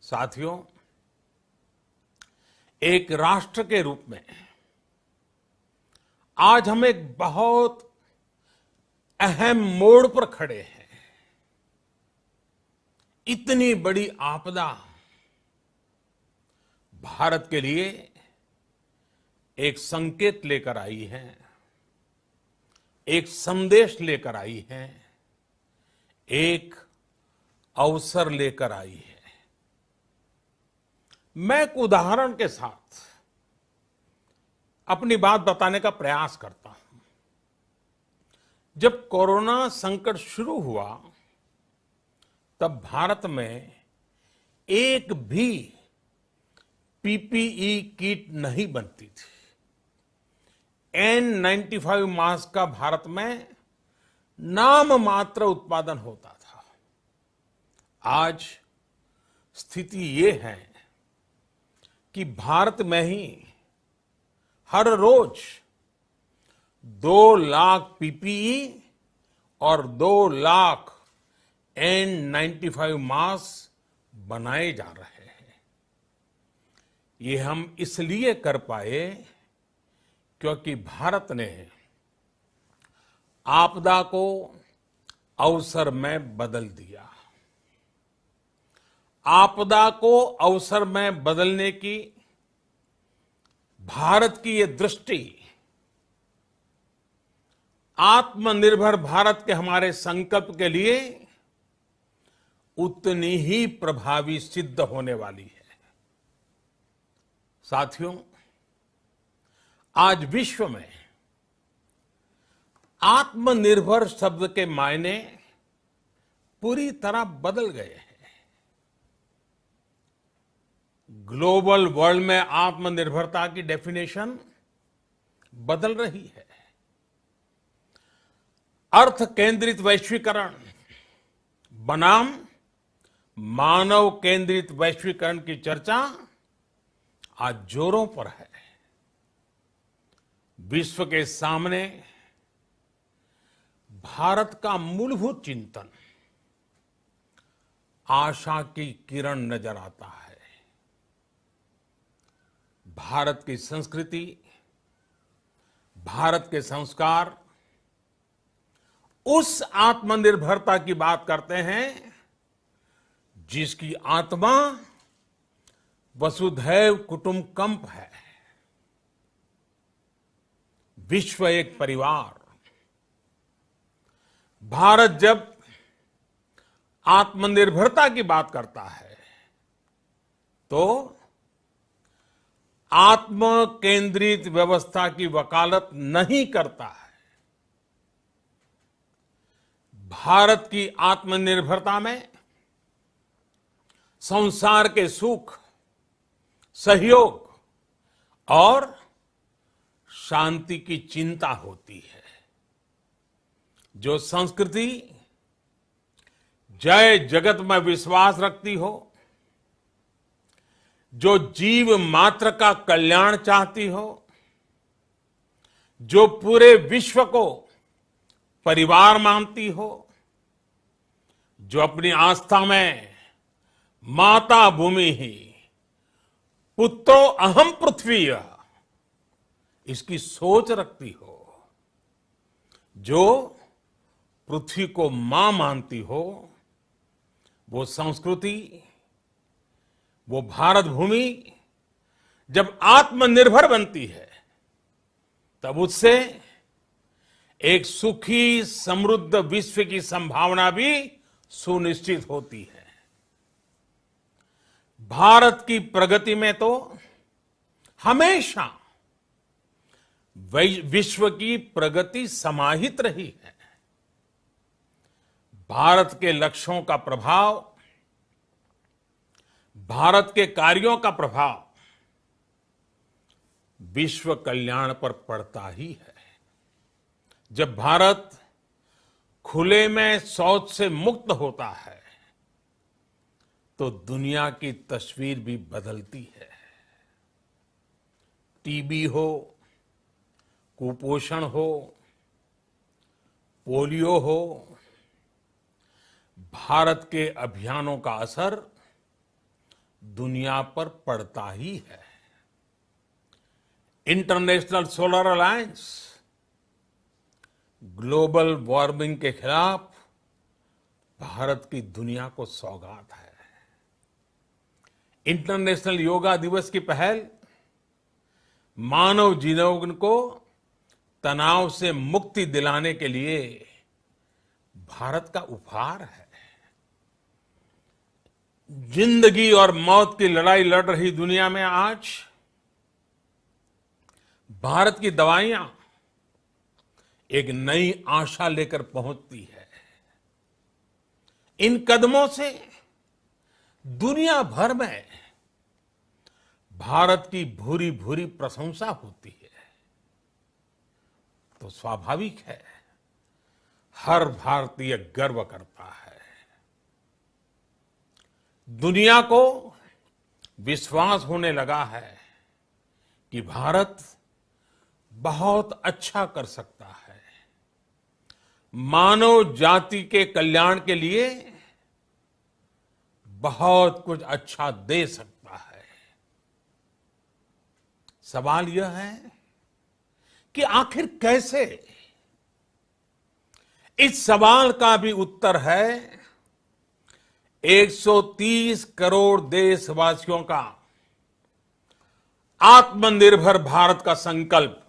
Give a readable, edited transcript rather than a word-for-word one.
साथियों, एक राष्ट्र के रूप में आज हम एक बहुत अहम मोड़ पर खड़े हैं। इतनी बड़ी आपदा भारत के लिए एक संकेत लेकर आई है, एक संदेश लेकर आई है, एक अवसर लेकर आई है। मैं एक उदाहरण के साथ अपनी बात बताने का प्रयास करता हूं। जब कोरोना संकट शुरू हुआ तब भारत में एक भी पीपीई किट नहीं बनती थी। N95 मास्क का भारत में नाम मात्र उत्पादन होता था। आज स्थिति ये है कि भारत में ही हर रोज 2 लाख पीपीई और 2 लाख N95 मास्क बनाए जा रहे हैं। ये हम इसलिए कर पाए क्योंकि भारत ने आपदा को अवसर में बदल दिया। आपदा को अवसर में बदलने की भारत की ये दृष्टि आत्मनिर्भर भारत के हमारे संकल्प के लिए उतनी ही प्रभावी सिद्ध होने वाली है। साथियों, आज विश्व में आत्मनिर्भर शब्द के मायने पूरी तरह बदल गए हैं। ग्लोबल वर्ल्ड में आत्मनिर्भरता की डेफिनेशन बदल रही है। अर्थ केंद्रित वैश्वीकरण बनाम मानव केंद्रित वैश्वीकरण की चर्चा आज जोरों पर है। विश्व के सामने भारत का मूलभूत चिंतन आशा की किरण नजर आता है। भारत की संस्कृति, भारत के संस्कार उस आत्मनिर्भरता की बात करते हैं जिसकी आत्मा वसुधैव कुटुंबकम है। विश्व एक परिवार। भारत जब आत्मनिर्भरता की बात करता है तो आत्म केंद्रित व्यवस्था की वकालत नहीं करता है। भारत की आत्मनिर्भरता में संसार के सुख, सहयोग और शांति की चिंता होती है। जो संस्कृति जय जगत में विश्वास रखती हो, जो जीव मात्र का कल्याण चाहती हो, जो पूरे विश्व को परिवार मानती हो, जो अपनी आस्था में माता भूमि ही पुत्रो अहम पृथ्वी इसकी सोच रखती हो, जो पृथ्वी को मां मानती हो, वो संस्कृति, वो भारत भूमि जब आत्मनिर्भर बनती है तब उससे एक सुखी समृद्ध विश्व की संभावना भी सुनिश्चित होती है। भारत की प्रगति में तो हमेशा विश्व की प्रगति समाहित रही है। भारत के लक्ष्यों का प्रभाव, भारत के कार्यों का प्रभाव विश्व कल्याण पर पड़ता ही है। जब भारत खुले में शौच से मुक्त होता है तो दुनिया की तस्वीर भी बदलती है। टीबी हो, कुपोषण हो, पोलियो हो, भारत के अभियानों का असर दुनिया पर पड़ता ही है। International solar alliance global warming के खिलाफ भारत की दुनिया को सौगात है। इंटरनेशनल योगा दिवस की पहल मानव जीवन को तनाव से मुक्ति दिलाने के लिए भारत का उपहार है। जिंदगी और मौत की लड़ाई लड़ रही दुनिया में आज भारत की दवाइयां एक नई आशा लेकर पहुंचती है। इन कदमों से दुनिया भर में भारत की भूरी भूरी प्रशंसा होती है। तो स्वाभाविक है, हर भारतीय गर्व करता है। दुनिया को विश्वास होने लगा है कि भारत बहुत अच्छा कर सकता है, मानव जाति के कल्याण के लिए बहुत कुछ अच्छा दे सकता है। सवाल यह है कि आखिर कैसे? इस सवाल का भी उत्तर है 130 करोड़ देशवासियों का आत्मनिर्भर भारत का संकल्प।